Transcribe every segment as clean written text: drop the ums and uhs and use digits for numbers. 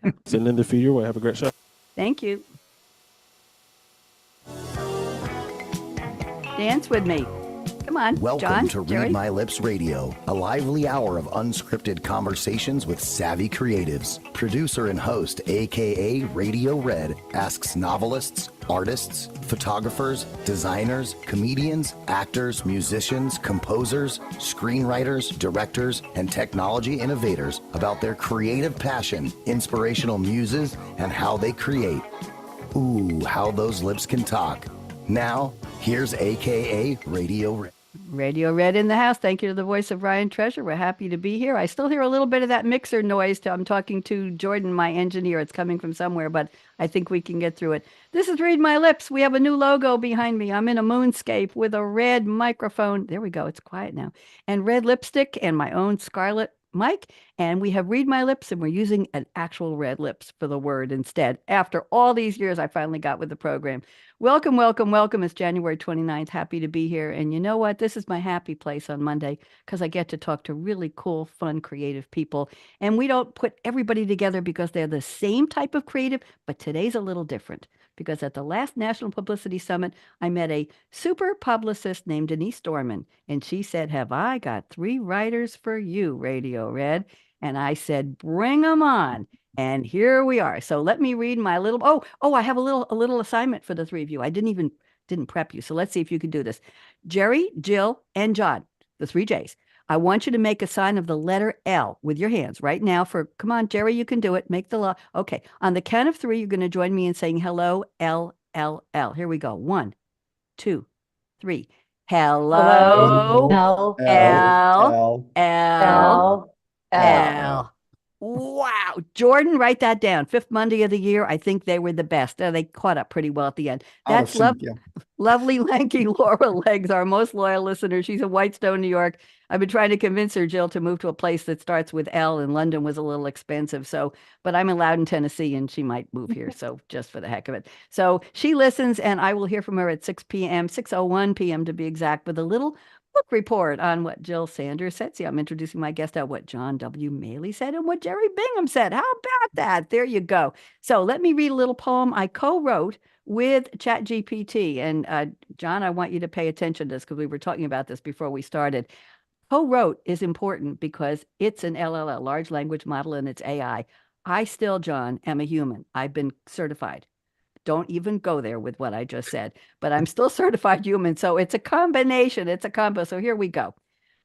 go. Sending the feed your way. Have a great show. Thank you. Dance with me. Come on, Welcome John, to Jerry. Read My Lips Radio, a lively hour of unscripted conversations with savvy creatives. Producer and host, akaRadioRed, asks novelists, artists, photographers, designers, comedians, actors, musicians, composers, screenwriters, directors, and technology innovators about their creative passion, inspirational muses, and how they create. Ooh, how those lips can talk. Now, here's akaRadioRed. Radio Red in the house. Thank you to the voice of Ryan Treasure. We're happy to be here. I still hear a little bit of that mixer noise. I'm talking to Jordan, my engineer. It's coming from somewhere, but I think we can get through it. This is Read My Lips. We have a new logo behind me. I'm in a moonscape with a red microphone. There we go. It's quiet now. And red lipstick and my own Scarlett mic. And we have Read My Lips, and we're using an actual red lips for the word instead. After all these years, I finally got with the program. Welcome, welcome, welcome. It's January 29th. Happy to be here. And you know what? This is my happy place on Monday because I get to talk to really cool, fun, creative people. And we don't put everybody together because they're the same type of creative, but today's a little different because at the last National Publicity Summit, I met a super publicist named Denise Dorman. And she said, "Have I got 3 writers for you, Radio Red?" And I said, "Bring them on." And here we are. So let me read my little, I have a little assignment for the 3 of you. I didn't prep you. So let's see if you can do this. Jerry, Jill, and John, the 3 J's. I want you to make a sign of the letter L with your hands right now come on, Jerry, you can do it. Make the law. Okay. On the count of 3, you're going to join me in saying hello, L, L, L. Here we go. 1, 2, 3. Hello, L, L, L, L, L. Wow. Jordan, write that down. 5th Monday of the year. I think they were the best. They caught up pretty well at the end. That's lovely, lanky Laura Legs, our most loyal listener. She's in Whitestone, New York. I've been trying to convince her, Jill, to move to a place that starts with L, and London was a little expensive. But I'm in Loudon, Tennessee, and she might move here. So just for the heck of it. So she listens, and I will hear from her at 6 p.m., 6:01 p.m. to be exact, with a little book report on what Jill Sanders said. See, I'm introducing my guest out, what John W. Maly said and what Jerry Bingham said. How about that? There you go. So let me read a little poem I co-wrote with ChatGPT. And John, I want you to pay attention to this because we were talking about this before we started. Co-wrote is important because it's an LLL, large language model, and it's AI. I still, John, am a human. I've been certified. Don't even go there with what I just said, but I'm still certified human. So it's a combination. It's a combo. So here we go.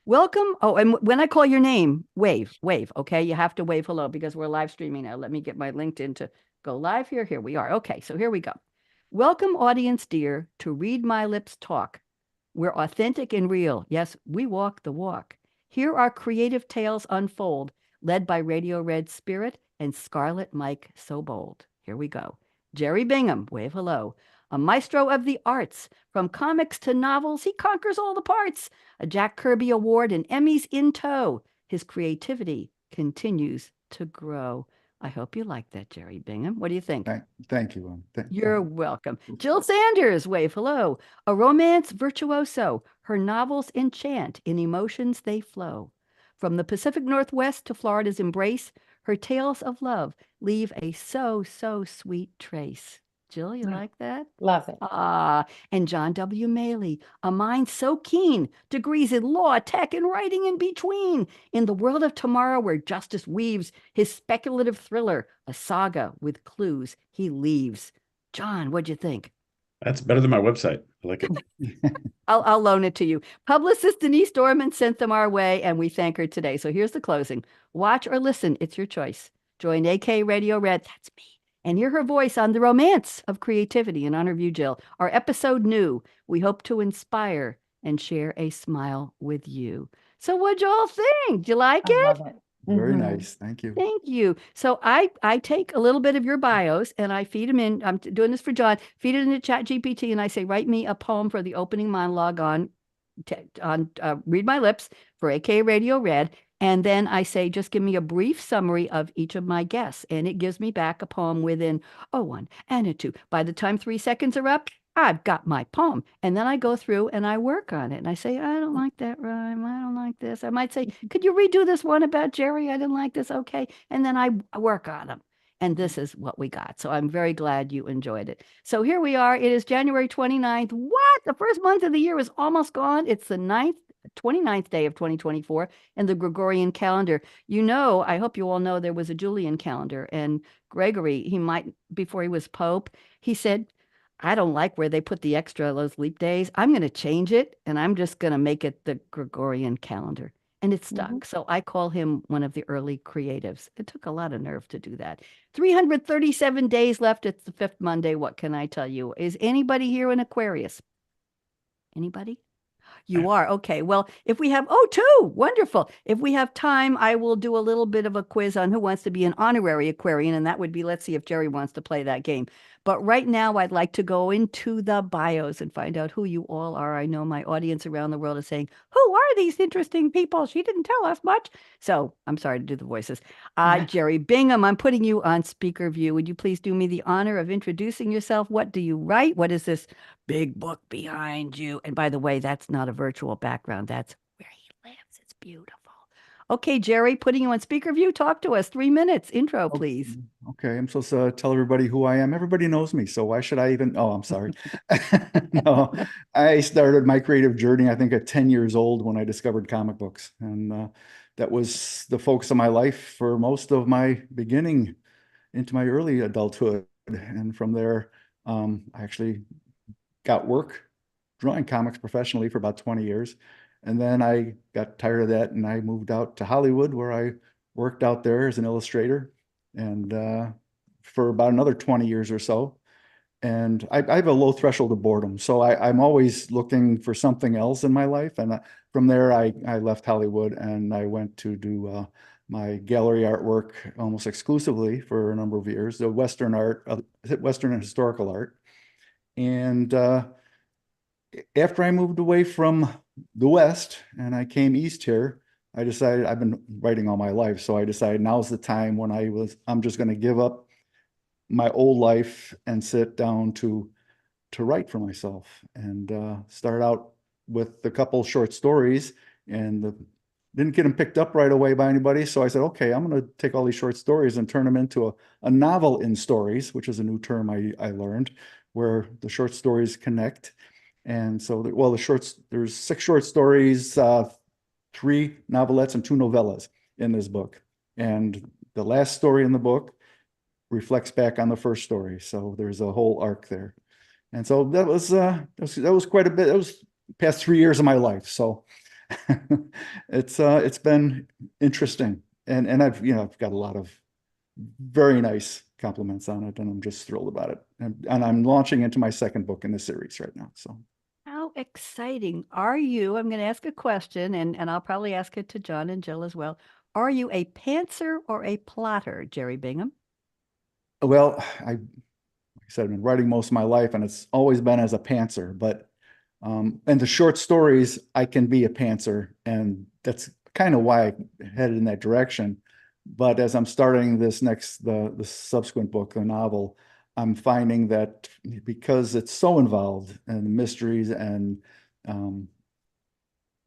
Welcome. Oh, and when I call your name, wave. Okay. You have to wave hello because we're live streaming now. Let me get my LinkedIn to go live here. Here we are. Okay. So here we go. Welcome, audience dear, to Read My Lips Talk. We're authentic and real. Yes, we walk the walk. Here our creative tales unfold, led by Radio Red Spirit and Scarlett Mike So Bold. Here we go. Jerry Bingham, wave hello. A maestro of the arts. From comics to novels, he conquers all the parts. A Jack Kirby Award and Emmys in tow. His creativity continues to grow. I hope you like that, Jerry Bingham. What do you think? Thank you. You're welcome. Jill Sanders, wave hello. A romance virtuoso. Her novels enchant. In emotions they flow. From the Pacific Northwest to Florida's embrace, her tales of love leave a so sweet trace. Jill, you like that? Love it. And John W. Maly, a mind so keen, degrees in law, tech, and writing in between. In the world of tomorrow where justice weaves, his speculative thriller, a saga with clues he leaves. John, what'd you think? That's better than my website. I like it. I'll loan it to you. Publicist Denise Dorman sent them our way, and we thank her today. So here's the closing. Watch or listen, it's your choice. Join akaRadioRed, that's me, and hear her voice on the romance of creativity. And honor of you, Jill. Our episode new. We hope to inspire and share a smile with you. So what'd y'all think? Do you like it? I love it. Very nice. Thank you. Thank you. So I take a little bit of your bios and I feed them in. I'm doing this for John. Feed it into ChatGPT and I say, write me a poem for the opening monologue on Read My Lips for akaRadioRed. And then I say, just give me a brief summary of each of my guests. And it gives me back a poem within a 1 and a 2. By the time 3 seconds are up, I've got my poem. And then I go through and I work on it. And I say, I don't like that rhyme. I don't like this. I might say, could you redo this one about Jerry? I didn't like this. Okay. And then I work on them. And this is what we got. So I'm very glad you enjoyed it. So here we are. It is January 29th. What? The first month of the year is almost gone. It's the 29th day of 2024 in the Gregorian calendar. I hope you all know there was a Julian calendar, and Gregory, before he was Pope, he said, I don't like where they put those leap days. I'm going to change it, and I'm just going to make it the Gregorian calendar. And it stuck. Mm-hmm. So I call him one of the early creatives. It took a lot of nerve to do that. 337 days left. It's the fifth Monday. What can I tell you? Is anybody here in Aquarius? Anybody? You are. Okay. Well, if we have, two, wonderful. If we have time, I will do a little bit of a quiz on who wants to be an honorary Aquarian. And that would be, let's see if Jerry wants to play that game. But right now, I'd like to go into the bios and find out who you all are. I know my audience around the world is saying, who are these interesting people? She didn't tell us much. So I'm sorry to do the voices. Jerry Bingham, I'm putting you on speaker view. Would you please do me the honor of introducing yourself? What do you write? What is this big book behind you? And by the way, that's not a virtual background. That's where he lives. It's beautiful. Okay, Jerry, putting you on speaker view. Talk to us. 3 minutes. Intro, please. Okay, I'm supposed to tell everybody who I am. Everybody knows me, so why should I even? Oh, I'm sorry. No, I started my creative journey, I think, at 10 years old when I discovered comic books. And that was the focus of my life for most of my beginning into my early adulthood. And from there, I actually got work drawing comics professionally for about 20 years. And then I got tired of that and I moved out to Hollywood, where I worked out there as an illustrator and for about another 20 years or so. And I have a low threshold of boredom. So I'm always looking for something else in my life. And from there, I left Hollywood and I went to do my gallery artwork almost exclusively for a number of years, the Western and historical art. And after I moved away from the West and I came east here, I decided, I've been writing all my life, so I decided now's the time when I'm just going to give up my old life and sit down to write for myself, and start out with a couple short stories, and didn't get them picked up right away by anybody. So I said, okay, I'm going to take all these short stories and turn them into a novel in stories, which is a new term I learned, where the short stories connect. And so, there's 6 short stories, 3 novelettes and 2 novellas in this book. And the last story in the book reflects back on the first story. So there's a whole arc there. And so that was quite a bit. That was the past 3 years of my life. So it's been interesting. And I've got a lot of very nice compliments on it, and I'm just thrilled about it. And I'm launching into my second book in the series right now. So how exciting are you? I'm going to ask a question, and I'll probably ask it to John and Jill as well. Are you a pantser or a plotter, Jerry Bingham? Well, like I said, I've been writing most of my life, and it's always been as a pantser. But and the short stories, I can be a pantser, and that's kind of why I headed in that direction. But as I'm starting the subsequent book, the novel, I'm finding that because it's so involved in mysteries and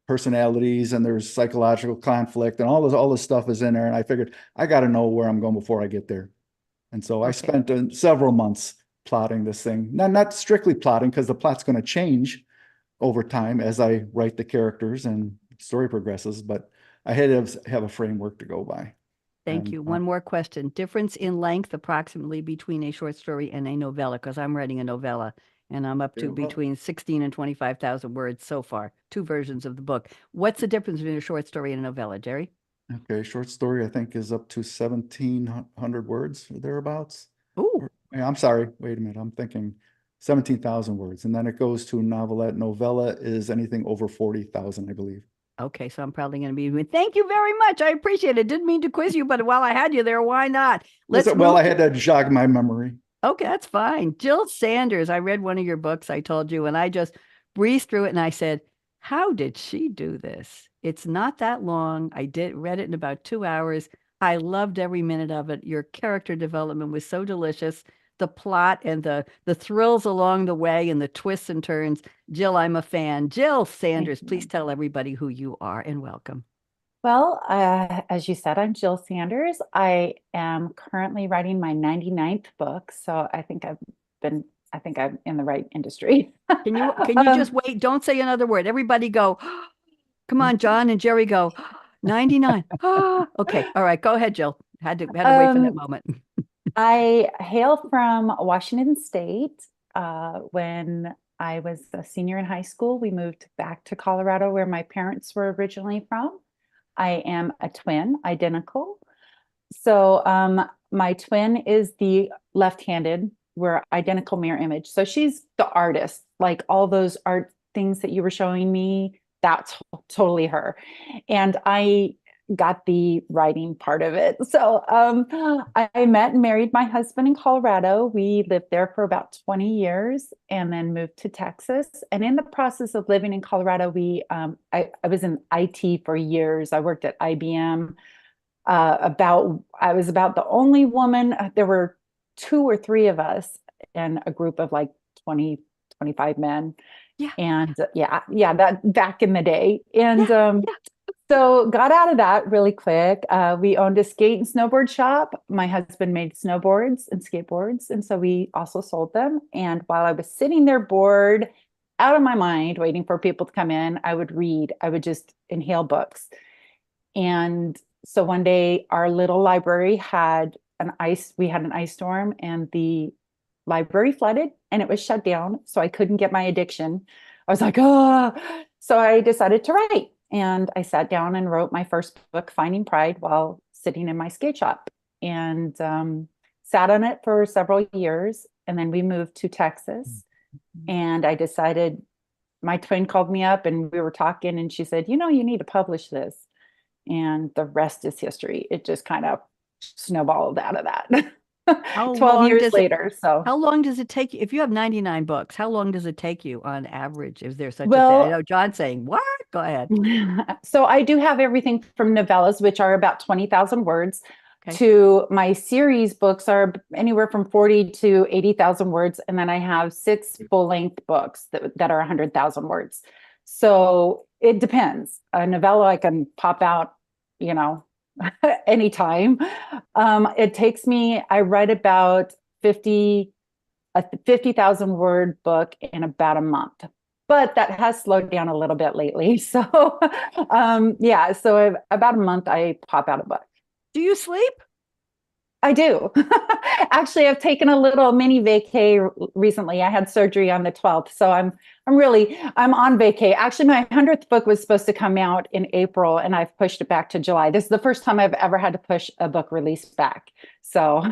personalities, and there's psychological conflict and all this stuff is in there. And I figured I got to know where I'm going before I get there. And so I spent several months plotting this thing, not strictly plotting, because the plot's going to change over time as I write the characters and the story progresses, but I had to have a framework to go by. Thank you. One more question. Difference in length approximately between a short story and a novella, because I'm writing a novella and I'm up to between 16 and 25,000 words so far, 2 versions of the book. What's the difference between a short story and a novella, Jerry? Okay, short story I think is up to 1,700 words or thereabouts. Ooh. I'm sorry, wait a minute, I'm thinking 17,000 words. And then it goes to novelette. Novella is anything over 40,000, I believe. Okay, so I'm probably going to be. Thank you very much. I appreciate it. Didn't mean to quiz you, but while I had you there, why not? I had to jog my memory. Okay, that's fine. Jill Sanders, I read one of your books, I told you, and I just breezed through it and I said, how did she do this? It's not that long. I read it in about 2 hours. I loved every minute of it. Your character development was so delicious. The plot and the thrills along the way and the twists and turns. Jill, I'm a fan. Jill Sanders, please tell everybody who you are and welcome. Well, as you said, I'm Jill Sanders. I am currently writing my 99th book, so I think I'm in the right industry. Can you just wait? Don't say another word. Everybody go, come on, John and Jerry go, 99. Okay. All right. Go ahead, Jill. Had to wait for that um, moment. I hail from Washington State. When I was a senior in high school, we moved back to Colorado, where my parents were originally from. I am a twin, identical. So my twin is the left-handed. We're identical mirror image. So she's the artist, like all those art things that you were showing me, that's totally her. And I got the writing part of it. So I met and married my husband in Colorado. We lived there for about 20 years and then moved to Texas. And in the process of living in Colorado, I was in IT for years. I worked at IBM. I was about the only woman. There were two or three of us and a group of like 20, 25 men. Yeah. And yeah, that back in the day. And Yeah. so got out of that really quick. We owned a skate and snowboard shop. My husband made snowboards and skateboards, and so we also sold them. And while I was sitting there bored, out of my mind, waiting for people to come in, I would read. I would just inhale books. And so one day our little library we had an ice storm and the library flooded and it was shut down. So I couldn't get my addiction. I was like, oh, so I decided to write. And I sat down and wrote my first book, Finding Pride, while sitting in my skate shop, and sat on it for several years. And then we moved to Texas. And I decided, my twin called me up and we were talking and she said, you need to publish this. And the rest is history. It just kind of snowballed out of that. 12 years later. So how long does it take you? If you have 99 books, how long does it take you on average? Is there such a thing? well, I know John's saying, what? Go ahead. So I do have everything from novellas, which are about 20,000 words, Okay. to my series books are anywhere from 40 to 80,000 words. And then I have 6 full-length books that are 100,000 words. So it depends. A novella I can pop out, anytime. It takes me, I write about a 50,000 word book in about a month. But that has slowed down a little bit lately. So so about a month I pop out a book. Do you sleep? I do. Actually, I've taken a little mini vacay recently. I had surgery on the 12th. So I'm on vacay. Actually, my 100th book was supposed to come out in April and I've pushed it back to July. This is the first time I've ever had to push a book release back. So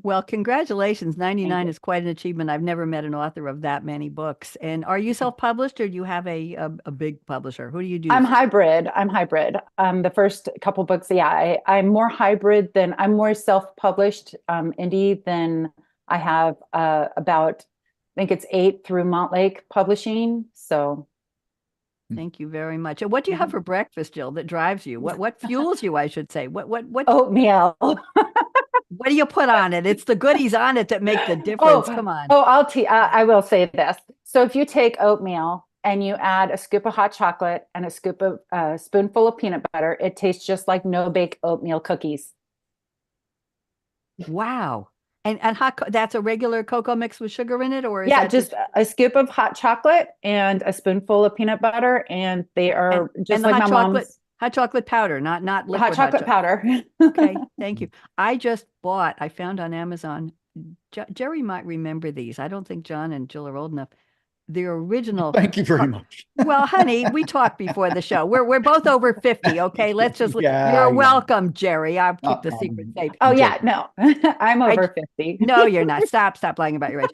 well, congratulations. 99 is quite an achievement. I've never met an author of that many books. And are you self-published or do you have a big publisher? Who do you do? I'm hybrid. The first couple books, I'm more hybrid than I'm more self-published indie than I have about, I think it's 8 through Montlake Publishing. So thank you very much. And what do you have for breakfast, Jill, that drives you? What fuels you, I should say? What oatmeal. What do you put on it? It's the goodies on it that make the difference. Come on. I will say this. So if you take oatmeal and you add a scoop of hot chocolate and a spoonful of peanut butter, it tastes just like no-bake oatmeal cookies. Wow. And that's a regular cocoa mix with sugar in it, or is that just a scoop of hot chocolate and a spoonful of peanut butter, and they are just like my mom's. Hot chocolate powder, not liquid hot chocolate powder. Okay, thank you. I found on Amazon, Jerry might remember these. I don't think John and Jill are old enough. The original. Thank you very much. Well, honey, we talked before the show. We're both over 50. Okay, let's just. You're welcome, Jerry. I'll keep the secret safe. Oh yeah, no, I'm over 50. No, you're not. Stop lying about your age.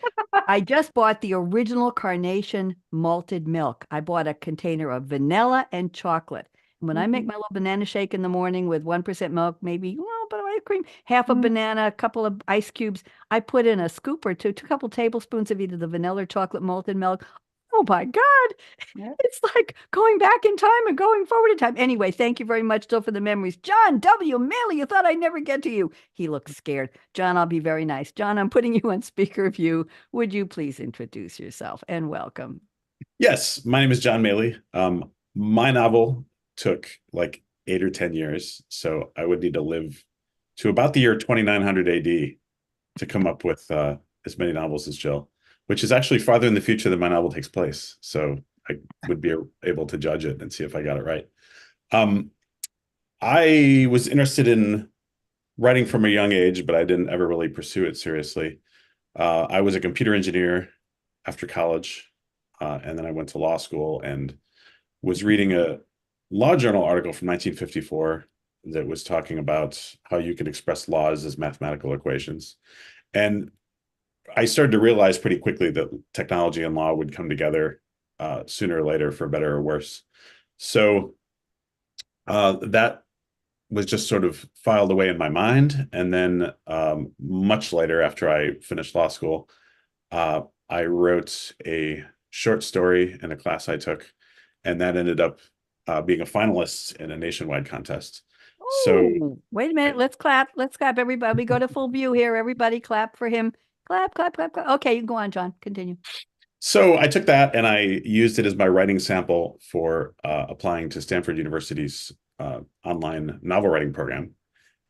I just bought the original Carnation malted milk. I bought a container of vanilla and chocolate. When I make my little banana shake in the morning with 1% milk, maybe a little bit of ice cream, half a banana, a couple of ice cubes, I put in a scoop or two, a couple tablespoons of either the vanilla or chocolate malted milk. Oh my God. Yeah. It's like going back in time and going forward in time. Anyway, thank you very much, Jill, for the memories. John W. Maly, you thought I'd never get to you. He looks scared. John, I'll be very nice. John, I'm putting you on speaker view. Would you please introduce yourself and welcome? Yes, my name is John Maly. My novel took like 8 or 10 years. So I would need to live to about the year 2900 AD to come up with as many novels as Jill, which is actually farther in the future than my novel takes place. So I would be able to judge it and see if I got it right. I was interested in writing from a young age, but I didn't ever really pursue it seriously. I was a computer engineer after college, and then I went to law school and was reading a law journal article from 1954 that was talking about how you could express laws as mathematical equations. And I started to realize pretty quickly that technology and law would come together sooner or later, for better or worse. So that was just sort of filed away in my mind. And then much later, after I finished law school, I wrote a short story in a class I took, and that ended up being a finalist in a nationwide contest. Oh, so wait a minute. Let's clap. Let's clap, everybody. We go to full view here. Everybody clap for him. Clap, clap, clap, clap. Okay, you can go on, John. Continue. So I took that and I used it as my writing sample for applying to Stanford University's online novel writing program,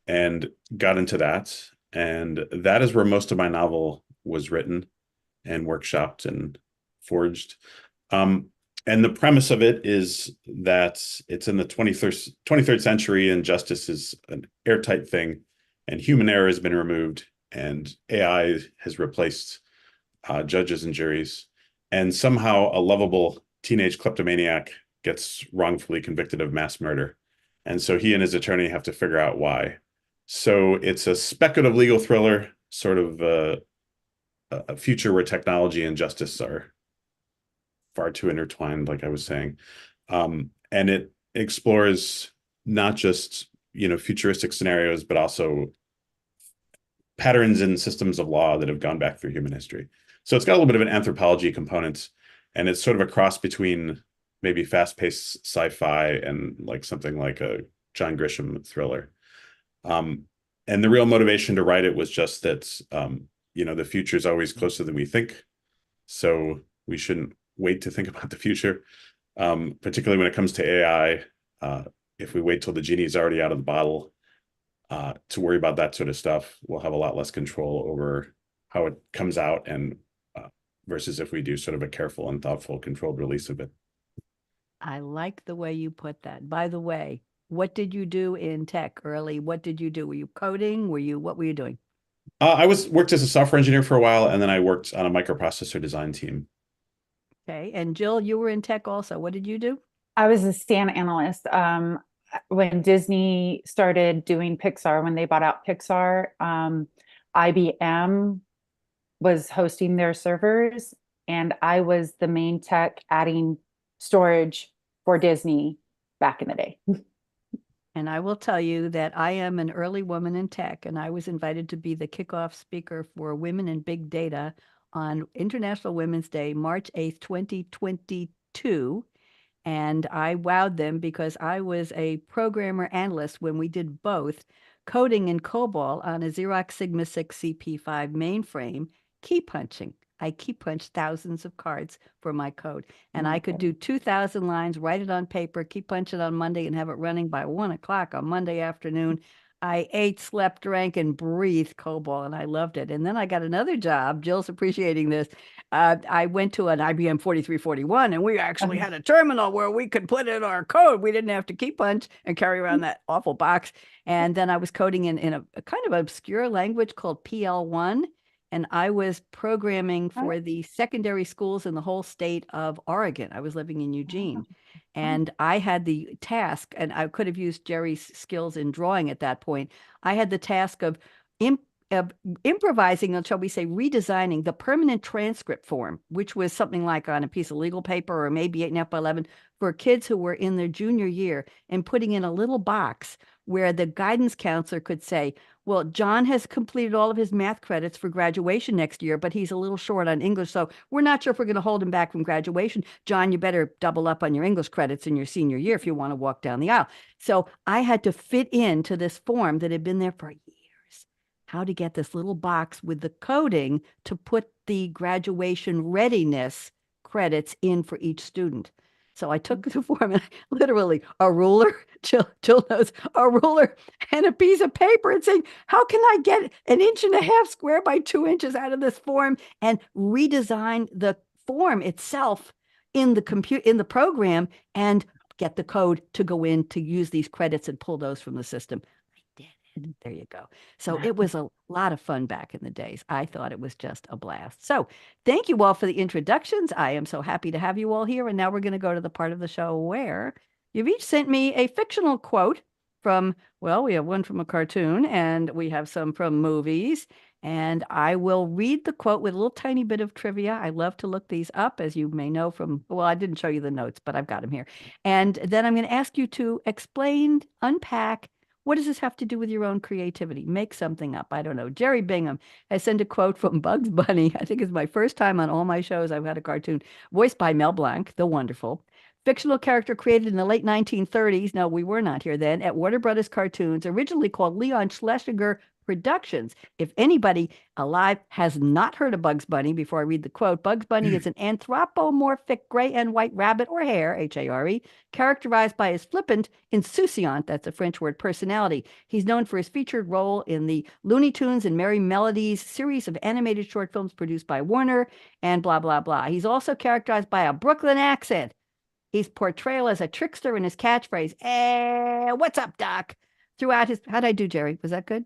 and got into that. And that is where most of my novel was written and workshopped and forged. And the premise of it is that it's in the 23rd century, and justice is an airtight thing, and human error has been removed, and AI has replaced judges and juries. And somehow a lovable teenage kleptomaniac gets wrongfully convicted of mass murder. And so he and his attorney have to figure out why. So it's a speculative legal thriller, sort of a future where technology and justice are far too intertwined, like I was saying. And it explores not just, futuristic scenarios, but also patterns and systems of law that have gone back through human history. So it's got a little bit of an anthropology component, and it's sort of a cross between maybe fast-paced sci-fi and like something like a John Grisham thriller. And the real motivation to write it was just that, the future is always closer than we think. So we shouldn't wait to think about the future, particularly when it comes to AI. If we wait till the genie is already out of the bottle to worry about that sort of stuff, we'll have a lot less control over how it comes out, and versus if we do sort of a careful and thoughtful, controlled release of it. I like the way you put that. By the way, what did you do in tech early? What did you do? Were you coding? What were you doing? I worked as a software engineer for a while, and then I worked on a microprocessor design team. Okay. And Jill, you were in tech also. What did you do? I was a scan analyst. When Disney started doing Pixar, when they bought out Pixar, IBM was hosting their servers, and I was the main tech adding storage for Disney back in the day. And I will tell you that I am an early woman in tech, and I was invited to be the kickoff speaker for Women in Big Data on International Women's Day, March 8th, 2022. And I wowed them because I was a programmer analyst when we did both coding in COBOL on a Xerox Sigma 6 CP5 mainframe, key punching. I key punched thousands of cards for my code, and I could do 2,000 lines, write it on paper, key punch it on Monday, and have it running by 1 o'clock on Monday afternoon. I ate, slept, drank, and breathed COBOL, and I loved it. And then I got another job. Jill's appreciating this. I went to an IBM 4341, and we actually had a terminal where we could put in our code. We didn't have to key punch and carry around that awful box. And then I was coding in a kind of obscure language called PL1. And I was programming for the secondary schools in the whole state of Oregon. I was living in Eugene. And I had the task, and I could have used Jerry's skills in drawing at that point. I had the task of improvising, or shall we say, redesigning the permanent transcript form, which was something like on a piece of legal paper or maybe 8.5 by 11 for kids who were in their junior year, and putting in a little box where the guidance counselor could say, well, John has completed all of his math credits for graduation next year, but he's a little short on English, so we're not sure if we're going to hold him back from graduation. John, you better double up on your English credits in your senior year if you want to walk down the aisle. So I had to fit into this form that had been there for years, how to get this little box with the coding to put the graduation readiness credits in for each student. So I took the form and literally a ruler, Jill knows, a ruler and a piece of paper and saying, how can I get 1.5 inches square by 2 inches out of this form, and redesign the form itself in the program, and get the code to go in to use these credits and pull those from the system. I did it. There you go. So it was a lot of fun back in the days. I thought it was just a blast. So thank you all for the introductions. I am so happy to have you all here. And now we're going to go to the part of the show where you've each sent me a fictional quote from, well, we have one from a cartoon and we have some from movies. And I will read the quote with a little tiny bit of trivia. I love to look these up, as you may know from, well, I didn't show you the notes, but I've got them here. And then I'm going to ask you to explain, unpack, what does this have to do with your own creativity? Make something up. I don't know. Jerry Bingham has sent a quote from Bugs Bunny. I think it's my first time on all my shows I've had a cartoon voiced by Mel Blanc, the wonderful. Fictional character created in the late 1930s. No, we were not here then. At Warner Brothers Cartoons, originally called Leon Schlesinger Productions. If anybody alive has not heard of Bugs Bunny, before I read the quote, Bugs Bunny is an anthropomorphic gray and white rabbit, or hare, H-A-R-E, characterized by his flippant, insouciant, that's a French word, personality. He's known for his featured role in the Looney Tunes and Merry Melodies series of animated short films produced by Warner, and blah, blah, blah. He's also characterized by a Brooklyn accent. His portrayal as a trickster and his catchphrase, what's up, Doc? Throughout his, how'd I do, Jerry? Was that good?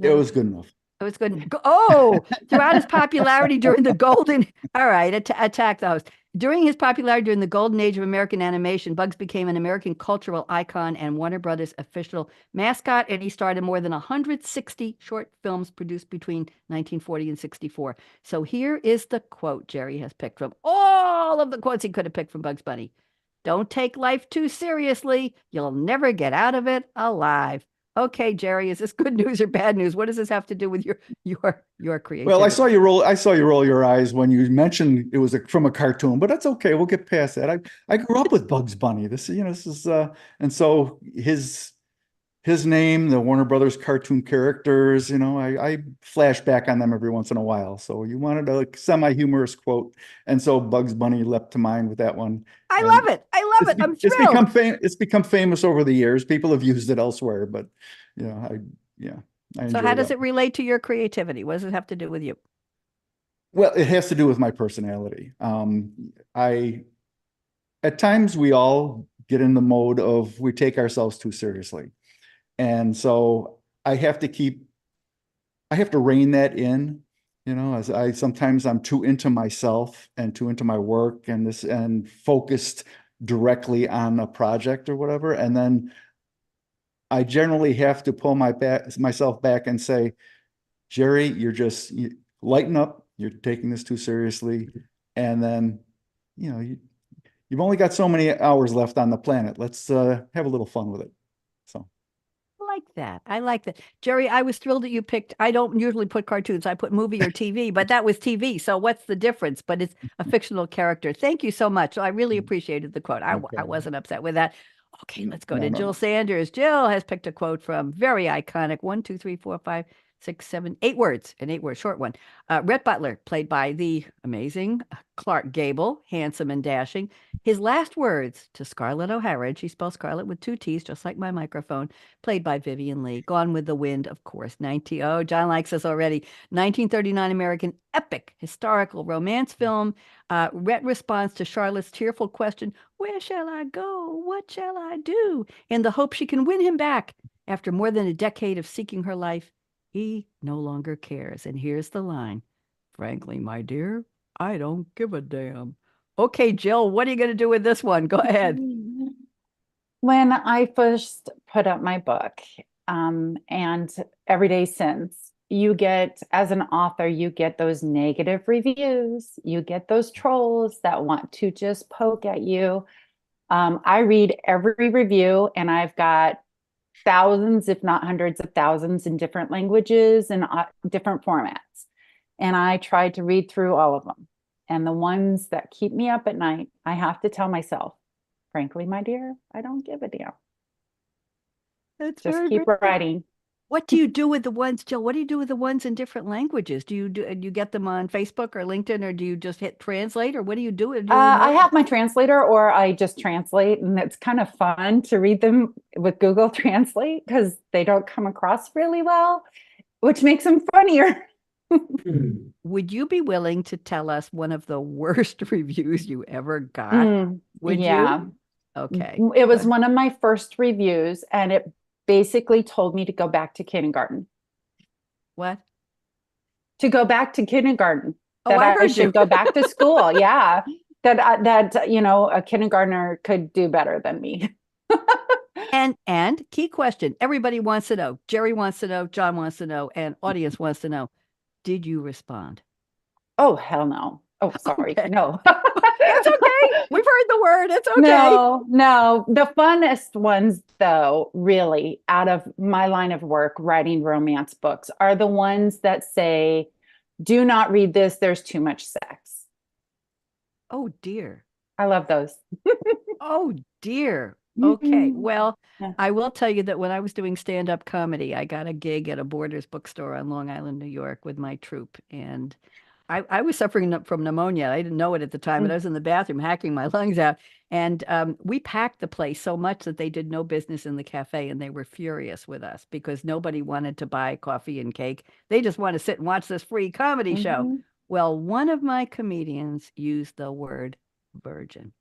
It was good enough. It was good. Oh, throughout his popularity during the golden, all right, attack the host. During his popularity during the golden age of American animation, Bugs became an American cultural icon and Warner Brothers official mascot, and he starred in more than 160 short films produced between 1940 and 64. So here is the quote Jerry has picked from all of the quotes he could have picked from Bugs Bunny. Don't take life too seriously. You'll never get out of it alive. Okay, Jerry, is this good news or bad news? What does this have to do with your creativity? Well, I saw you roll your eyes when you mentioned it was from a cartoon, but that's okay. We'll get past that. I grew up with Bugs Bunny. This is and so his name, the Warner Brothers cartoon characters, I flash back on them every once in a while. So you wanted a semi-humorous quote, and so Bugs Bunny leapt to mind with that one. I love it. I'm thrilled. It's become famous over the years. People have used it elsewhere, but I so how does it relate to your creativity? What does it have to do with you? Well, it has to do with my personality. At times we all get in the mode of we take ourselves too seriously. And so I have to rein that in, as sometimes I'm too into myself and too into my work and focused directly on a project or whatever. And then I generally have to pull myself back and say, Jerry, you lighten up. You're taking this too seriously. And then, you've only got so many hours left on the planet. Let's have a little fun with it. So. I like that. Jerry, I was thrilled that you picked, I don't usually put cartoons, I put movie or TV, but that was TV. So what's the difference? But it's a fictional character. Thank you so much. I really appreciated the quote. I wasn't upset with that. Okay, let's go to Jill Sanders. Jill has picked a quote from very iconic 1, 2, 3, 4, 5, 6, 7, 8 words, an 8-word short one. Rhett Butler, played by the amazing Clark Gable, handsome and dashing. His last words to Scarlett O'Hara, and she spells Scarlett with 2 T's, just like my microphone, played by Vivian Leigh. Gone with the Wind, of course. John likes us already. 1939 American epic historical romance film. Rhett responds to Charlotte's tearful question, where shall I go? What shall I do? In the hope she can win him back. After more than a decade of seeking her life, he no longer cares. And here's the line. Frankly, my dear, I don't give a damn. Okay, Jill, what are you going to do with this one? Go ahead. When I first put up my book, and every day since, you get, as an author, you get those negative reviews. You get those trolls that want to just poke at you. I read every review, and I've got thousands, if not hundreds of thousands, in different languages and different formats. And I try to read through all of them. And the ones that keep me up at night, I have to tell myself, frankly, my dear, I don't give a damn. That's just very keep great. writing. What do you do with the ones, Jill? What do you do with the ones in different languages? Do you get them on Facebook or LinkedIn, or do you just hit translate, or what do you do? I have my translator, or I just translate, and it's kind of fun to read them with Google Translate because they don't come across really well, which makes them funnier. Would you be willing to tell us one of the worst reviews you ever got? Would yeah. you? Okay. It was one of my first reviews, and it basically told me to go back to kindergarten. What? To go back to kindergarten. Oh, That I should you. go back to school. Yeah. That a kindergartner could do better than me. And key question, everybody wants to know. Jerry wants to know, John wants to know, and audience wants to know. Did you respond? Oh, hell no. Oh, sorry. Okay. No. It's okay. We've heard the word. It's okay. No. The funnest ones, though, really, out of my line of work, writing romance books, are the ones that say, do not read this. There's too much sex. Oh, dear. I love those. Oh, dear. Okay. Well, I will tell you that when I was doing stand-up comedy, I got a gig at a Borders bookstore on Long Island, New York with my troupe. And I was suffering from pneumonia. I didn't know it at the time, but I was in the bathroom hacking my lungs out. And we packed the place so much that they did no business in the cafe, and they were furious with us because nobody wanted to buy coffee and cake. They just want to sit and watch this free comedy show. Well, one of my comedians used the word virgin.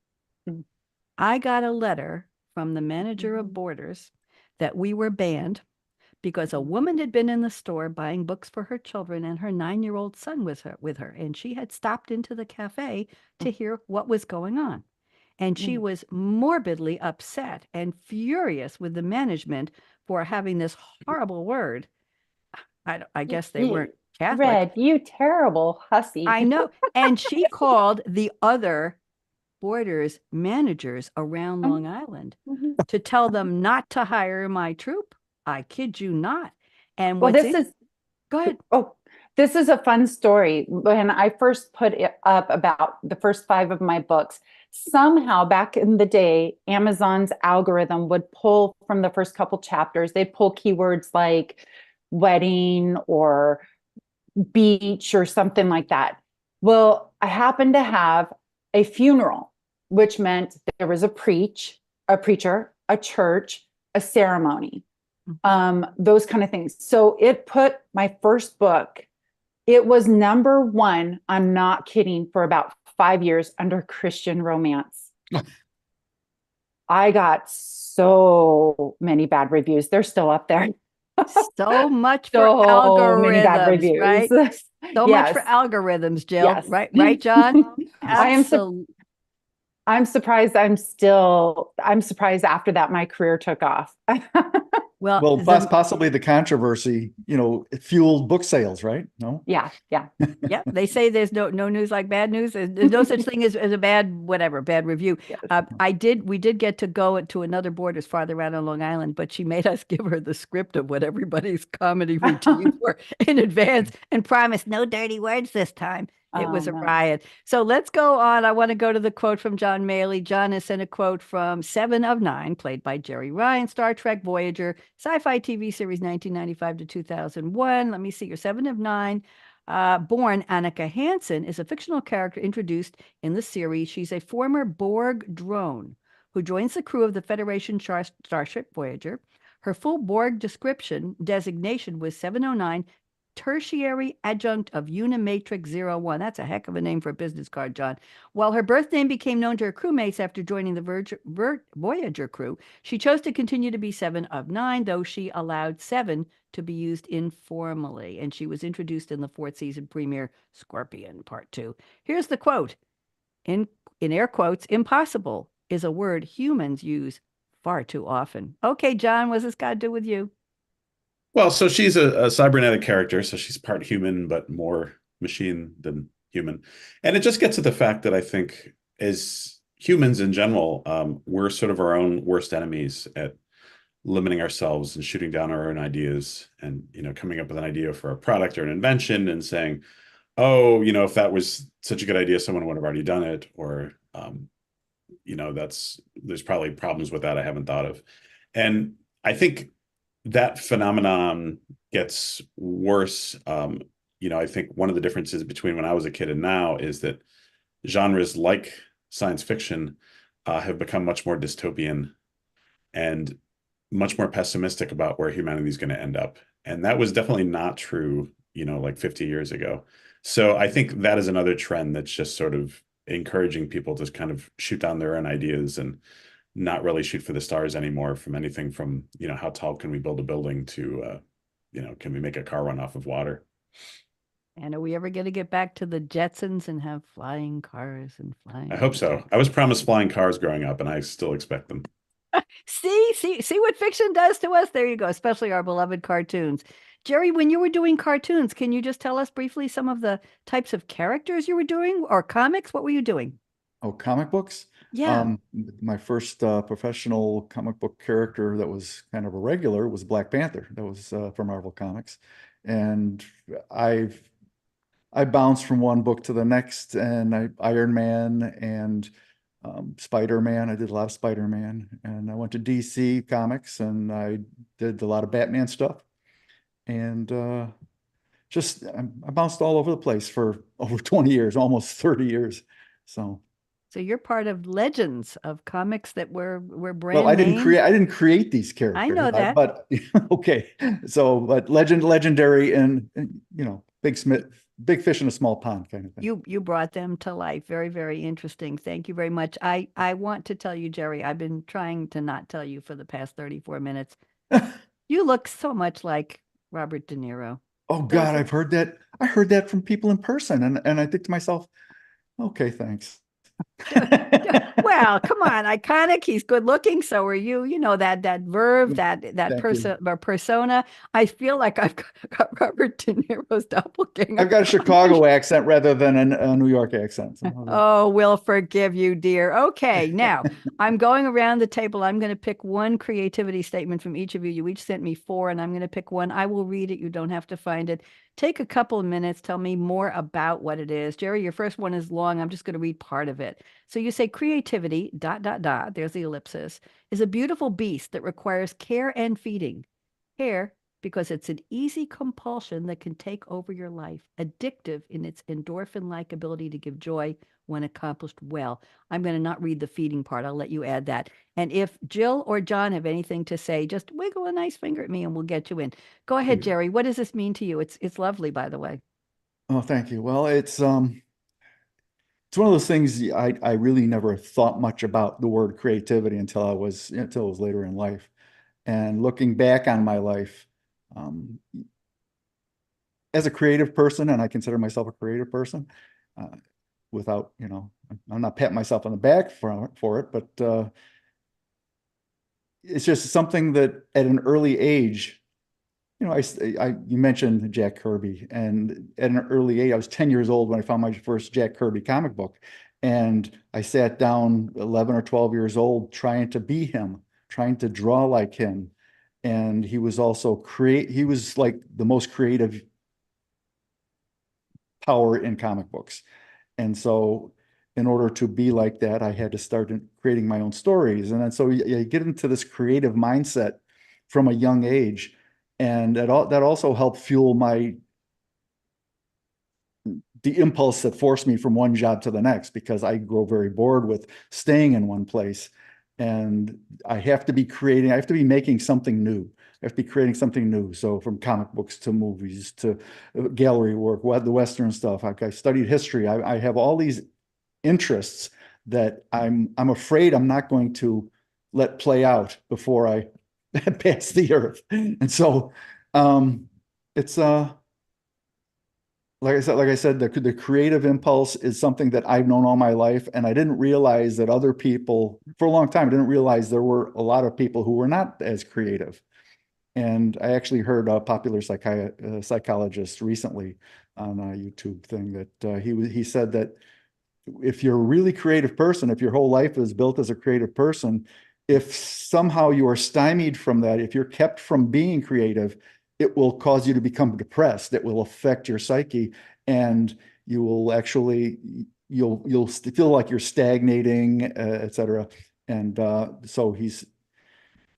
I got a letter from the manager of Borders that we were banned because a woman had been in the store buying books for her children, and her 9-year-old son was with her, and she had stopped into the cafe to hear what was going on. And she was morbidly upset and furious with the management for having this horrible word. I guess they weren't Catholic. Red, you terrible hussy. I know. And she called the other Borders managers around Long Island to tell them not to hire my troupe. I kid you not. And go ahead. Oh, this is a fun story. When I first put it up about the first 5 of my books, somehow back in the day, Amazon's algorithm would pull from the first couple chapters, they'd pull keywords like wedding or beach or something like that. Well, I happened to have a funeral, which meant there was a preacher, a church, a ceremony. Those kind of things. So it put my first book, it was #1, I'm not kidding, for about 5 years under Christian romance. I got so many bad reviews. They're still up there. So much for algorithms, many bad reviews. Right? So much for algorithms, Jill. Yes. Right, John? I'm surprised after that my career took off. Well, possibly the controversy, it fueled book sales, right? No? Yeah. Yeah. They say there's no news like bad news. There's no such thing as a bad review. Yes. We did get to go to another Borders farther out on Long Island, but she made us give her the script of what everybody's comedy routines were in advance and promised no dirty words this time. It was a riot. So let's go on. I want to go to the quote from John Maly. John has sent a quote from 7 of 9, played by Jerry Ryan, Star Trek Voyager, sci-fi TV series 1995 to 2001. Let me see, your 7 of 9. Born Annika Hansen is a fictional character introduced in the series. She's a former Borg drone who joins the crew of the Federation Starship Voyager. Her full Borg designation was 709, tertiary adjunct of Unimatrix 01. That's a heck of a name for a business card, John. While her birth name became known to her crewmates after joining the Voyager crew, she chose to continue to be 7 of 9, though she allowed 7 to be used informally. And she was introduced in the 4th season premiere, Scorpion Part 2. Here's the quote. In air quotes, impossible is a word humans use far too often. Okay, John, what's this got to do with you? Well, so she's a cybernetic character, so she's part human, but more machine than human. And it just gets to the fact that I think as humans in general, we're sort of our own worst enemies at limiting ourselves and shooting down our own ideas and, coming up with an idea for a product or an invention and saying, oh, if that was such a good idea, someone would have already done it. Or, there's probably problems with that I haven't thought of. And I think that phenomenon gets worse. I think one of the differences between when I was a kid and now is that genres like science fiction have become much more dystopian and much more pessimistic about where humanity is going to end up. And that was definitely not true, like 50 years ago. So I think that is another trend that's just sort of encouraging people to kind of shoot down their own ideas and not really shoot for the stars anymore, from anything from, how tall can we build a building to, can we make a car run off of water? And are we ever going to get back to the Jetsons and have flying cars and flying? I hope so. I was promised flying cars growing up, and I still expect them. See what fiction does to us. There you go, especially our beloved cartoons. Jerry, when you were doing cartoons, can you just tell us briefly some of the types of characters you were doing, or comics? What were you doing? Oh, comic books? Yeah. My first professional comic book character that was kind of a regular was Black Panther. That was for Marvel Comics. And I bounced from one book to the next, and Iron Man and Spider-Man. I did a lot of Spider-Man, and I went to DC Comics, and I did a lot of Batman stuff, and I bounced all over the place for over 20 years, almost 30 years. So you're part of legends of comics that were brand well, I didn't create these characters. I know that. But okay. So, but legendary and big fish in a small pond kind of thing. You brought them to life. Very, very interesting. Thank you very much. I want to tell you, Jerry, I've been trying to not tell you for the past 34 minutes. You look so much like Robert De Niro. Oh God, I've heard that. I heard that from people in person, and I think to myself, okay, thanks. Well, come on, iconic. He's good looking. So are you. You know that verve, that persona. I feel like I've got Robert De Niro's doppelganger. I've got a Chicago accent rather than a New York accent. Oh, we'll forgive you, dear. Okay, now I'm going around the table. I'm going to pick one creativity statement from each of you. You each sent me 4, and I'm going to pick one. I will read it. You don't have to find it. Take a couple of minutes. Tell me more about what it is. Jerry, your first one is long. I'm just going to read part of it. So you say creativity, ... There's the ellipsis, is a beautiful beast that requires care and feeding. Care, because it's an easy compulsion that can take over your life, addictive in its endorphin-like ability to give joy when accomplished well. I'm going to not read the feeding part. I'll let you add that. And if Jill or John have anything to say, just wiggle a nice finger at me and we'll get you in. Go ahead, Jerry. What does this mean to you? It's lovely, by the way. Oh, thank you. Well, it's one of those things I really never thought much about the word creativity until it was later in life. And looking back on my life, as a creative person, and I consider myself a creative person, without, I'm not patting myself on the back for it, but it's just something that at an early age, you mentioned Jack Kirby, and at an early age, I was 10 years old when I found my first Jack Kirby comic book. And I sat down 11 or 12 years old trying to be him, trying to draw like him. And he was also he was like the most creative power in comic books. And so in order to be like that, I had to start creating my own stories. And then so you get into this creative mindset from a young age. And that also helped fuel the impulse that forced me from one job to the next, because I grow very bored with staying in one place. And I have to be making something new. I have to be creating something new. So from comic books to movies to gallery work, the Western stuff. I studied history. I have all these interests that I'm afraid I'm not going to let play out before I pass the earth. And so it's like I said, the creative impulse is something that I've known all my life, and I didn't realize that other people, for a long time, I didn't realize there were a lot of people who were not as creative. And I actually heard a popular psychologist recently on a YouTube thing that he said that if you're a really creative person, if your whole life is built as a creative person, if somehow you are stymied from that, if you're kept from being creative, it will cause you to become depressed. It will affect your psyche, and you will actually, you'll feel like you're stagnating, et cetera. And so he's,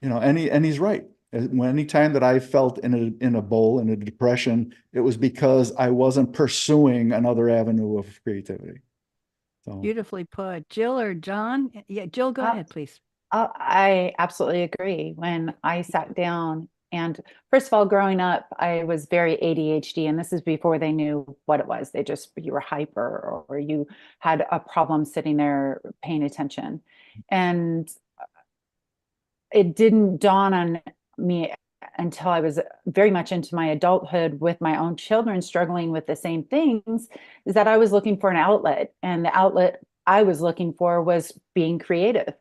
and he's right. Anytime that I felt in a bowl, in a depression, it was because I wasn't pursuing another avenue of creativity. So Beautifully put. Jill or John? Yeah, Jill, go ahead, please. I absolutely agree. When I sat down, and first of all, growing up, I was very ADHD, and this is before they knew what it was. They just, you were hyper, or you had a problem sitting there paying attention. And it didn't dawn on me until I was very much into my adulthood with my own children struggling with the same things, is that I was looking for an outlet. And the outlet I was looking for was being creative.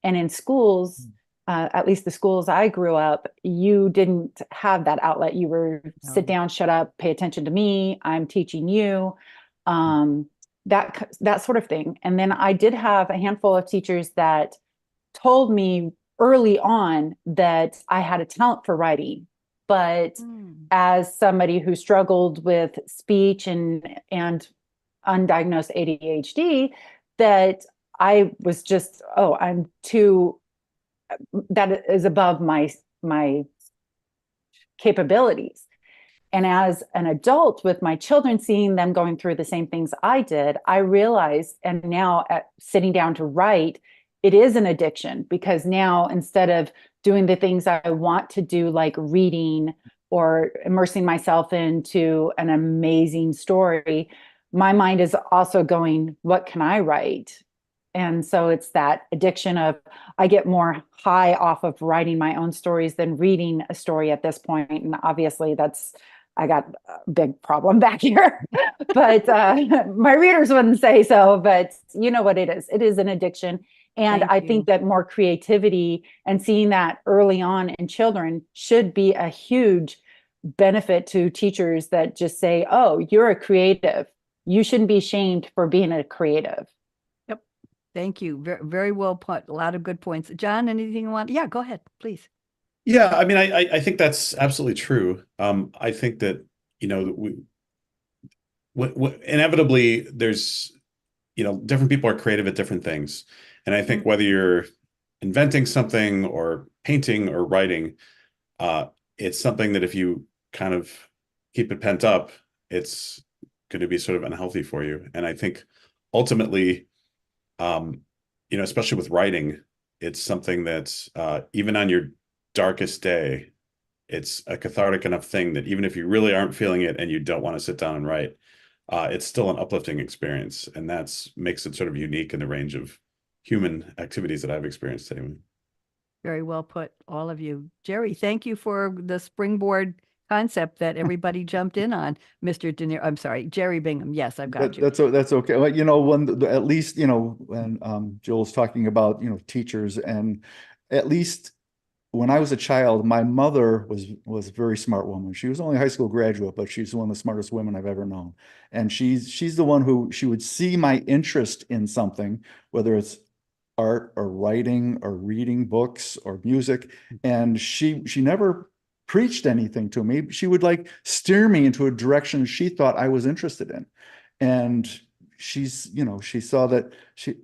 And in schools, at least the schools I grew up, you didn't have that outlet. You were sit down, shut up, pay attention to me, I'm teaching you, that sort of thing. And then I did have a handful of teachers that told me early on that I had a talent for writing. But as somebody who struggled with speech and undiagnosed ADHD, that I was just, I'm too, that is above my capabilities. And as an adult with my children, seeing them going through the same things I did, I realized, and now sitting down to write, it is an addiction, because now instead of doing the things I want to do, like reading or immersing myself into an amazing story, my mind is also going, what can I write? And so it's that addiction of, I get more high off of writing my own stories than reading a story at this point. And obviously I got a big problem back here, but my readers wouldn't say so, but you know what it is. It is an addiction. And I think that more creativity and seeing that early on in children should be a huge benefit to teachers that just say, oh, you're a creative. You shouldn't be shamed for being a creative. Yep. Thank you. Very, very well put. A lot of good points. John, anything you want? Yeah, go ahead, please. Yeah, I mean, I think that's absolutely true. I think that, inevitably there's, different people are creative at different things. And I think whether you're inventing something or painting or writing, it's something that if you kind of keep it pent up, it's going to be sort of unhealthy for you. And I think ultimately, especially with writing, it's something that's even on your darkest day, it's a cathartic enough thing that even if you really aren't feeling it and you don't want to sit down and write, it's still an uplifting experience. And that's makes it sort of unique in the range of human activities that I've experienced anyway. Very well put, all of you. Jerry, thank you for the springboard concept that everybody jumped in on. Mr. De Niro, I'm sorry, Jerry Bingham. Yes, I've got you. That's okay. Well, when at least, when Joel's talking about, teachers, and at least when I was a child, my mother was a very smart woman. She was only a high school graduate, but she's one of the smartest women I've ever known. And she's the one who, she would see my interest in something, whether it's art or writing or reading books or music. And she never preached anything to me. She would like steer me into a direction she thought I was interested in. And she saw that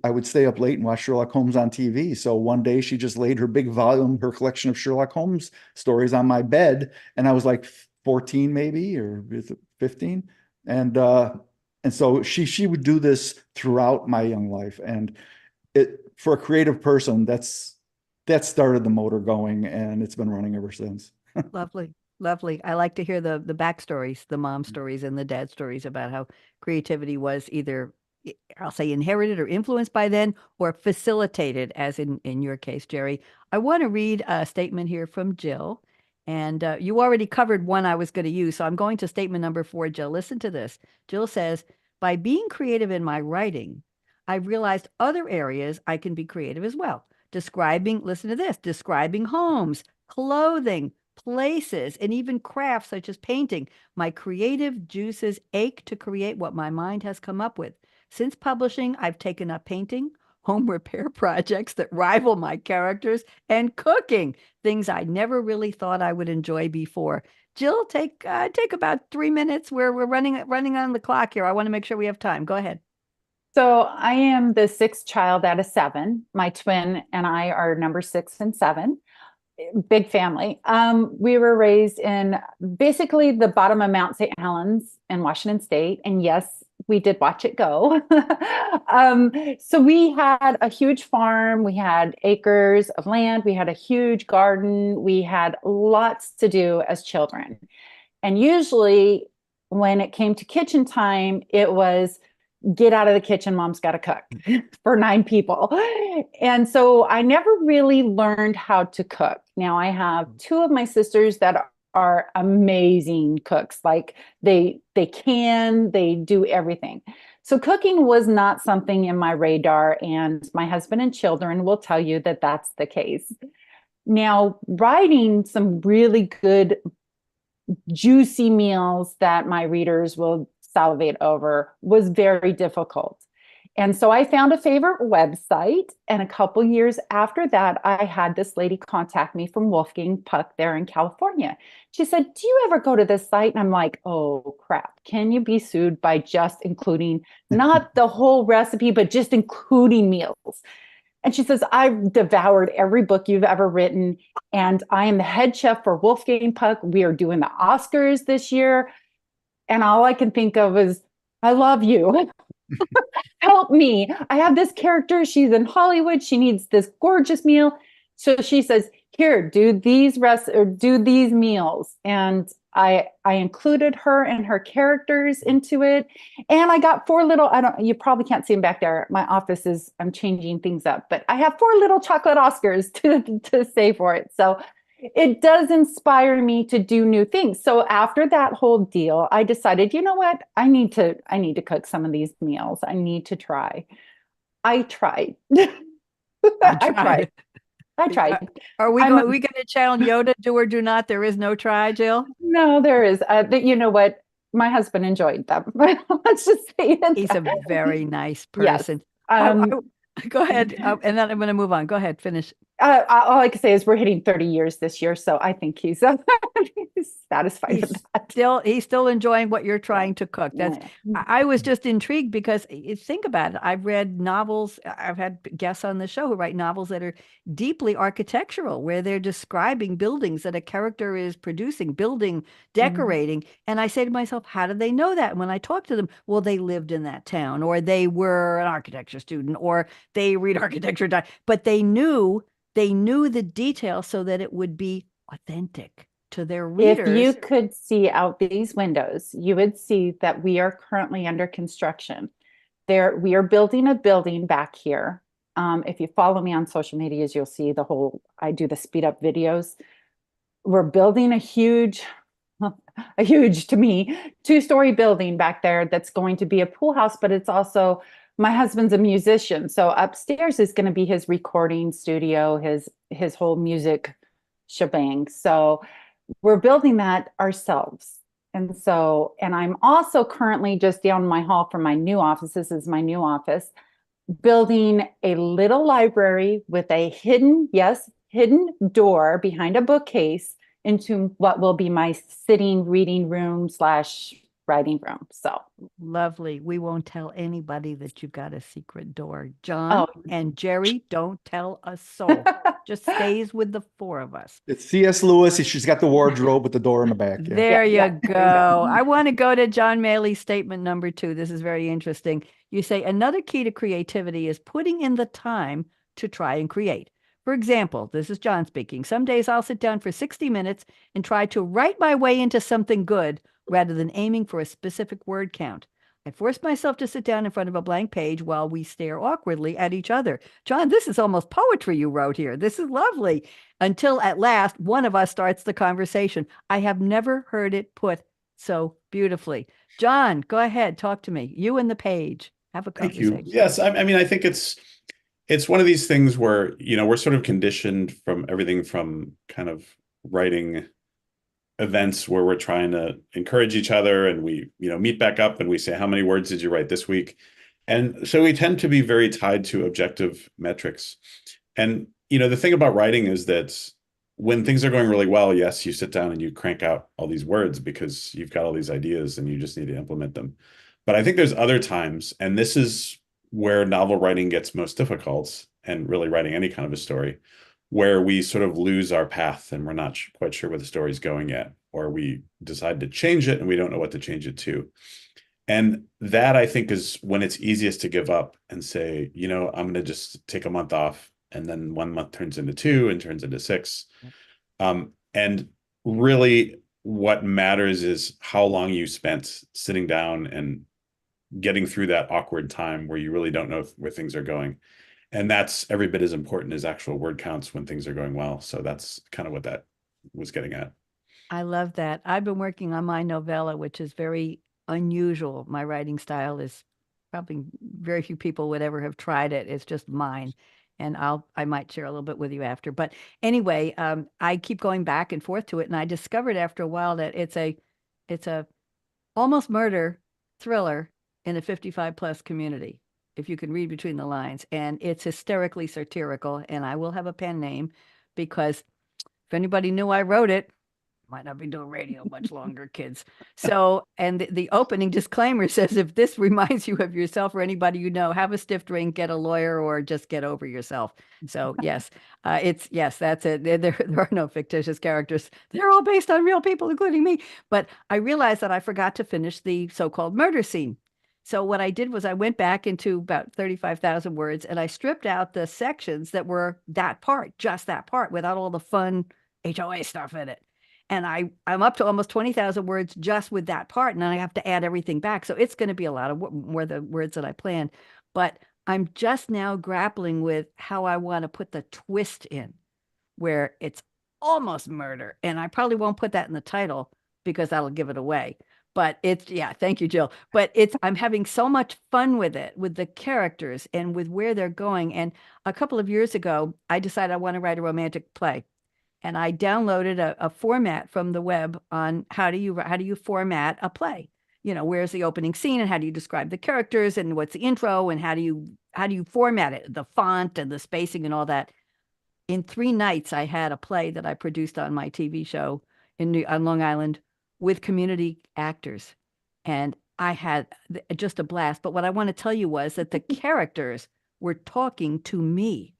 I would stay up late and watch Sherlock Holmes on TV. So one day she just laid her big volume, her collection of Sherlock Holmes stories on my bed. And I was like 14 maybe, or 15. And so she would do this throughout my young life. And for a creative person, that started the motor going, and it's been running ever since. Lovely. Lovely. I like to hear the backstories, the mom stories and the dad stories about how creativity was either, I'll say, inherited or influenced by then, or facilitated, as in your case, Jerry. I want to read a statement here from Jill. And you already covered one I was going to use, so I'm going to statement number 4, Jill. Listen to this. Jill says, by being creative in my writing, I realized other areas I can be creative as well. Listen to this, describing homes, clothing, places, and even crafts such as painting. My creative juices ache to create what my mind has come up with. Since publishing, I've taken up painting, home repair projects that rival my characters, and cooking, things I never really thought I would enjoy before. Jill, take about 3 minutes. We're running on the clock here. I want to make sure we have time. Go ahead. So I am the 6th child out of 7. My twin and I are number 6 and 7. Big family. We were raised in basically the bottom of Mount St. Helens in Washington State. And yes, we did watch it go. So we had a huge farm. We had acres of land. We had a huge garden. We had lots to do as children. And usually when it came to kitchen time, it was get out of the kitchen, mom's got to cook for 9 people. And so I never really learned how to cook. Now I have 2 of my sisters that are amazing cooks. Like they do everything. So cooking was not something in my radar, and my husband and children will tell you that that's the case. Now, writing some really good juicy meals that my readers will salivate over was very difficult. And so I found a favorite website. And a couple years after that, I had this lady contact me from Wolfgang Puck there in California. She said, do you ever go to this site? And I'm like, oh, crap. Can you be sued by just including not the whole recipe, but just including meals? And she says, I've devoured every book you've ever written. And I am the head chef for Wolfgang Puck. We are doing the Oscars this year. And all I can think of is, I love you. Help me. I have this character. She's in Hollywood. She needs this gorgeous meal. So she says, here, do these meals. And I included her and her characters into it. And I got 4 little, you probably can't see them back there. My office I'm changing things up, but I have 4 little chocolate Oscars to say for it. So it does inspire me to do new things. So after that whole deal, I decided, you know what? I need to cook some of these meals. I need to try. I tried. I tried. Are we going to channel Yoda, do or do not? There is no try, Jill? No, there is. You know what? My husband enjoyed them. Let's just say it. He's a very nice person. Yes. Go ahead. And then I'm going to move on. Go ahead. Finish. All I can say is we're hitting 30 years this year. So I think he's satisfied with that. He's still enjoying what you're trying to cook. I was just intrigued because think about it. I've read novels. I've had guests on the show who write novels that are deeply architectural, where they're describing buildings that a character is producing, building, decorating. And I say to myself, how do they know that? And when I talk to them, well, they lived in that town, or they were an architecture student, or they read architecture, but they knew the details so that it would be authentic to their readers. If you could see out these windows, you would see that we are currently under construction. We are building a building back here. If you follow me on social medias, you'll see I do the speed up videos. We're building a huge to me, 2-story building back there that's going to be a pool house, but it's also, my husband's a musician. So upstairs is going to be his recording studio, his whole music shebang. So we're building that ourselves. And I'm also currently just down my hall from my new office. This is my new office, building a little library with a hidden door behind a bookcase into what will be my sitting reading room / writing room. So lovely. We won't tell anybody that you've got a secret door. John and Jerry, don't tell a soul. Just stays with the 4 of us. It's C.S. Lewis. She's got the wardrobe with the door in the back. Yeah. There you go. I want to go to John Maly's statement number 2. This is very interesting. You say another key to creativity is putting in the time to try and create. For example, this is John speaking. Some days I'll sit down for 60 minutes and try to write my way into something good rather than aiming for a specific word count. I force myself to sit down in front of a blank page while we stare awkwardly at each other. John, this is almost poetry you wrote here. This is lovely. Until at last, one of us starts the conversation. I have never heard it put so beautifully. John, go ahead. Talk to me. You and the page. Have a conversation. Thank you. Yes. I mean, I think it's one of these things where, we're sort of conditioned from everything from kind of writing events where we're trying to encourage each other, and we, meet back up and we say, how many words did you write this week? And so we tend to be very tied to objective metrics. And, the thing about writing is that when things are going really well, yes, you sit down and you crank out all these words because you've got all these ideas and you just need to implement them. But I think there's other times, and this is where novel writing gets most difficult, and really writing any kind of a story, where we sort of lose our path and we're not quite sure where the story's going yet, or we decide to change it and we don't know what to change it to. And that, I think, is when it's easiest to give up and say, I'm going to just take a month off, and then 1 month turns into 2 and turns into 6. And really what matters is how long you spent sitting down and getting through that awkward time where you really don't know where things are going. And that's every bit as important as actual word counts when things are going well. So that's kind of what that was getting at. I love that. I've been working on my novella, which is very unusual. My writing style is probably very few people would ever have tried it. It's just mine. And I might share a little bit with you after. But anyway, I keep going back and forth to it. And I discovered after a while that it's a almost murder thriller in a 55 plus community, if you can read between the lines. And it's hysterically satirical. And I will have a pen name because if anybody knew I wrote it, might not be doing radio much longer, kids. So, and the opening disclaimer says, if this reminds you of yourself or anybody you know, have a stiff drink, get a lawyer, or just get over yourself. So yes, that's it. There are no fictitious characters. They're all based on real people, including me. But I realized that I forgot to finish the so-called murder scene. So what I did was I went back into about 35,000 words and I stripped out the sections that were that part, just that part, without all the fun HOA stuff in it. And I'm up to almost 20,000 words just with that part. And then I have to add everything back. So it's going to be a lot of more the words that I planned. But I'm just now grappling with how I want to put the twist in where it's almost murder. And I probably won't put that in the title because that'll give it away. But thank you, Jill. But I'm having so much fun with it, with the characters and with where they're going. And a couple of years ago, I decided I want to write a romantic play. And I downloaded a format from the web on how do you format a play? Where's the opening scene and how do you describe the characters and what's the intro and how do you format it, the font and the spacing and all that. In 3 nights, I had a play that I produced on my TV show on Long Island with community actors. And I had just a blast. But what I want to tell you was that the characters were talking to me.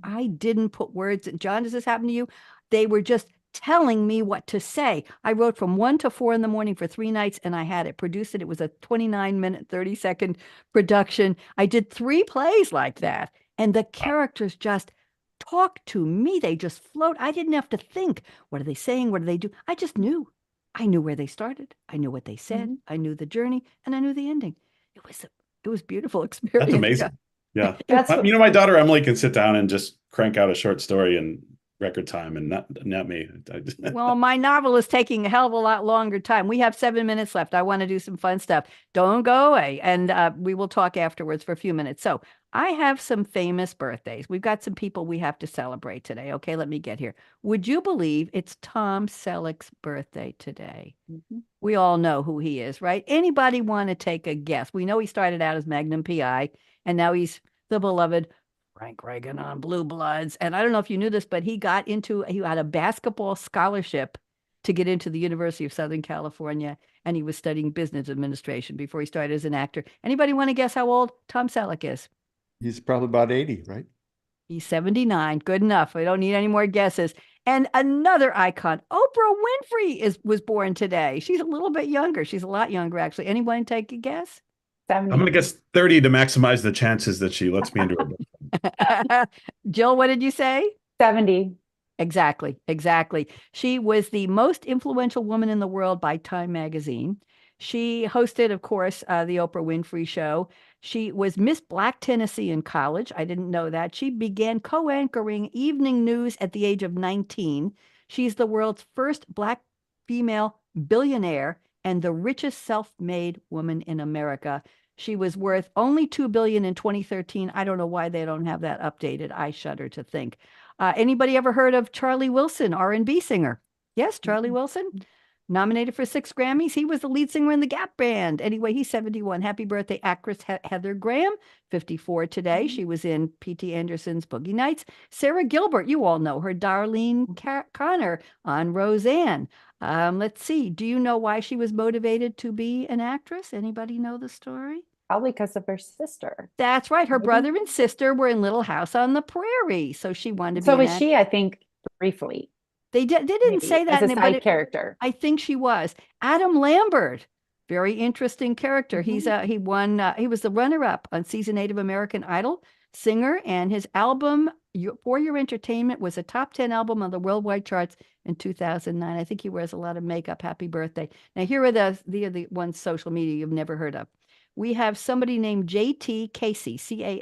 I didn't put words in. John, does this happen to you? They were just telling me what to say. I wrote from 1 to 4 in the morning for 3 nights and I had it produced. It was a 29-minute, 30-second production. I did 3 plays like that. And the characters just talked to me. They just float. I didn't have to think. What are they saying? What do they do? I just knew. I knew where they started. I knew what they said. Mm-hmm. I knew the journey and I knew the ending. It was a beautiful experience. That's amazing. Yeah. My daughter Emily can sit down and just crank out a short story in record time, and not me. Well, my novel is taking a hell of a lot longer time. We have 7 minutes left. I want to do some fun stuff. Don't go away. And we will talk afterwards for a few minutes. So I have some famous birthdays. We've got some people we have to celebrate today. Okay, let me get here. Would you believe it's Tom Selleck's birthday today? Mm-hmm. We all know who he is, right? Anybody want to take a guess? We know he started out as Magnum PI, and now he's the beloved Frank Reagan on Blue Bloods. And I don't know if you knew this, but he had a basketball scholarship to get into the University of Southern California. And he was studying business administration before he started as an actor. Anybody want to guess how old Tom Selleck is? He's probably about 80, right? He's 79. Good enough. I don't need any more guesses. And another icon, Oprah Winfrey was born today. She's a little bit younger. She's a lot younger, actually. Anyone take a guess? 70. I'm going to guess 30 to maximize the chances that she lets me into her book. Jill, what did you say? 70. Exactly. She was the most influential woman in the world by Time magazine. She hosted, of course, the Oprah Winfrey Show. She was Miss Black Tennessee in college. I didn't know that. She began co-anchoring evening news at the age of 19. She's the world's first Black female billionaire and the richest self-made woman in America. She was worth only $2 billion in 2013. I don't know why they don't have that updated. I shudder to think. Anybody ever heard of Charlie Wilson, R&B singer? Yes, Charlie Wilson. Nominated for 6 Grammys. He was the lead singer in the Gap Band. Anyway, he's 71. Happy birthday, actress Heather Graham, 54 today. She was in P.T. Anderson's Boogie Nights. Sarah Gilbert, you all know her. Darlene Connor on Roseanne. Let's see. Do you know why she was motivated to be an actress? Anybody know the story? probably because of her sister. That's right. Her Maybe. brother and sister were in Little House on the Prairie. So she wanted to So be was she, I think, briefly. They didn't say that as a in it, side character. I think she was. Adam Lambert, very interesting character. He won. He was the runner-up on season 8 of American Idol, singer, and his album For Your Entertainment was a top 10 album on the worldwide charts in 2009. I think he wears a lot of makeup. Happy birthday! Now here are the ones social media you've never heard of. We have somebody named JT Casey, Casey.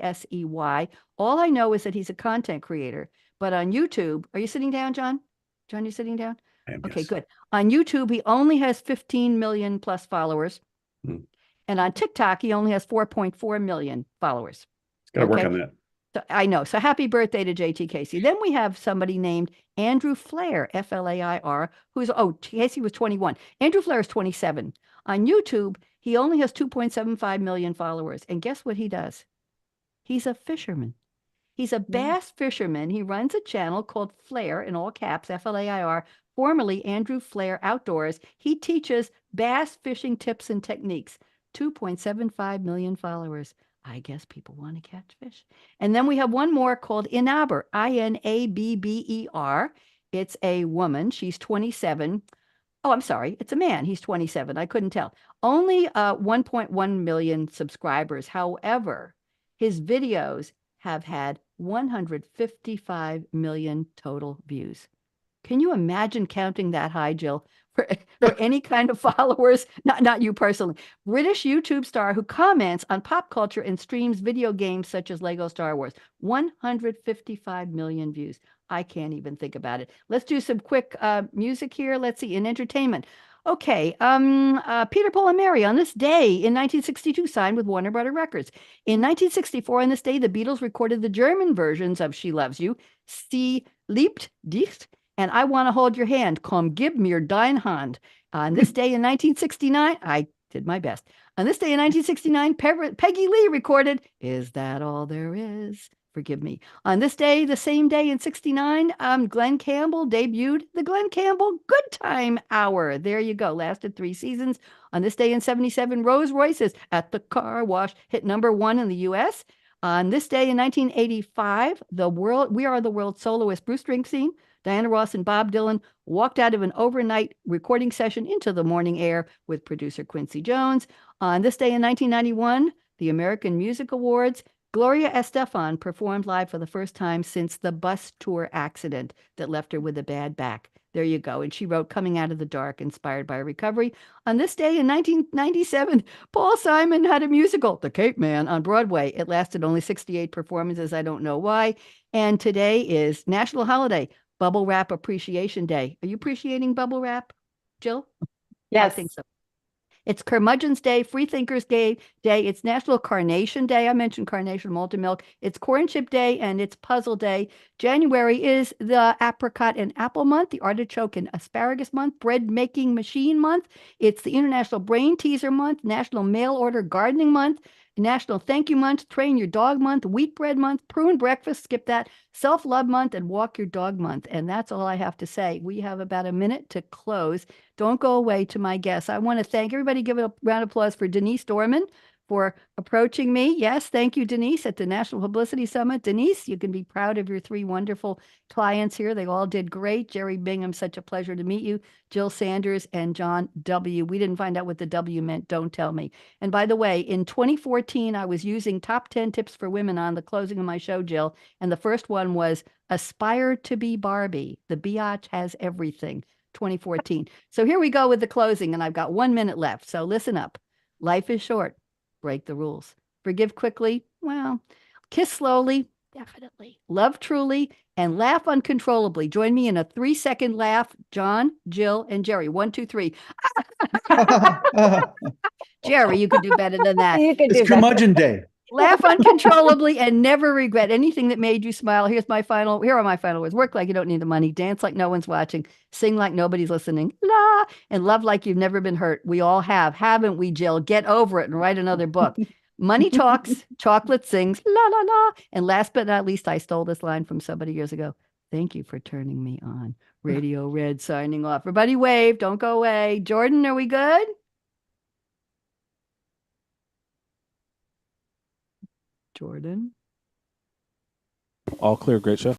All I know is that he's a content creator. But on YouTube, are you sitting down, John? John, you sitting down? Okay, yes. good. On YouTube, he only has 15 million plus followers. And on TikTok, he only has 4.4 million followers. Got to work on that. So I know. So happy birthday to JT Casey. Then we have somebody named Andrew Flair, Flair, Casey was 21. Andrew Flair is 27. On YouTube, he only has 2.75 million followers. And guess what he does? He's a fisherman. He's a bass fisherman. He runs a channel called Flair, in all caps, Flair, formerly Andrew Flair Outdoors. He teaches bass fishing tips and techniques. 2.75 million followers. I guess people want to catch fish. And then we have one more called Inabber, Inabber. It's a woman. She's 27. Oh, I'm sorry. It's a man. He's 27. I couldn't tell. Only 1.1 million subscribers. However, his videos have had 155 million total views. Can you imagine counting that high, Jill, for any kind of followers? Not you personally. British YouTube star who comments on pop culture and streams video games such as Lego Star Wars. 155 million views. I can't even think about it. Let's do some quick music here. Let's see, in entertainment. Okay, Peter, Paul, and Mary on this day in 1962 signed with Warner Brothers Records. In 1964, on this day, the Beatles recorded the German versions of She Loves You, Sie liebt dich, and I Want to Hold Your Hand, Komm, gib mir dein Hand. On this day in 1969, I did my best. On this day in 1969, Peggy Lee recorded Is That All There Is? Forgive me. On this day, the same day in 69, Glenn Campbell debuted the Glenn Campbell Good Time Hour. There you go. Lasted 3 seasons. On this day in 77, Rolls Royce's At the Car Wash hit #1 in the U.S. On this day in 1985, We Are the World soloist Bruce Springsteen, Diana Ross, and Bob Dylan walked out of an overnight recording session into the morning air with producer Quincy Jones. On this day in 1991, the American Music Awards, Gloria Estefan performed live for the first time since the bus tour accident that left her with a bad back. There you go. And she wrote Coming Out of the Dark, inspired by recovery. On this day in 1997, Paul Simon had a musical, The Cape Man, on Broadway. It lasted only 68 performances. I don't know why. And today is National Holiday, Bubble Wrap Appreciation Day. Are you appreciating bubble wrap, Jill? Yes. I think so. It's Curmudgeon's Day, Freethinkers Day. It's National Carnation Day. I mentioned carnation malted milk. It's Corn Chip Day, and it's Puzzle Day. January is the Apricot and Apple Month, the Artichoke and Asparagus Month, Bread Making Machine Month. It's the International Brain Teaser Month, National Mail Order Gardening Month, National Thank You Month, Train Your Dog Month, Wheat Bread Month, Prune Breakfast, skip that, Self-Love Month, and Walk Your Dog Month. And that's all I have to say. We have about a minute to close. Don't go away to my guests. I want to thank everybody. Give a round of applause for Denise Dorman for approaching me. Yes, thank you, Denise, at the National Publicity Summit. Denise, you can be proud of your 3 wonderful clients here. They all did great. Jerry Bingham, such a pleasure to meet you. Jill Sanders and John W. We didn't find out what the W meant. Don't tell me. And by the way, in 2014, I was using top 10 tips for women on the closing of my show, Jill. And the first one was aspire to be Barbie. The biatch has everything. 2014. So here we go with the closing, and I've got 1 minute left. So listen up. Life is short. Break the rules. Forgive quickly. Well, kiss slowly. Definitely. Love truly, and laugh uncontrollably. Join me in a 3-second laugh. John, Jill, and Jerry. 1, 2, 3. Jerry, you could do better than that. It's Curmudgeon Day. Laugh uncontrollably and never regret anything that made you smile. Here are my final words. Work like you don't need the money. Dance like no one's watching. Sing like nobody's listening. La! And love like you've never been hurt. We all have, haven't we, Jill? Get over it and write another book. Money talks, chocolate sings, la, la, la. And last but not least, I stole this line from somebody years ago. Thank you for turning me on. Radio Red signing off. Everybody wave. Don't go away. Jordan, are we good? Jordan. All clear. Great show.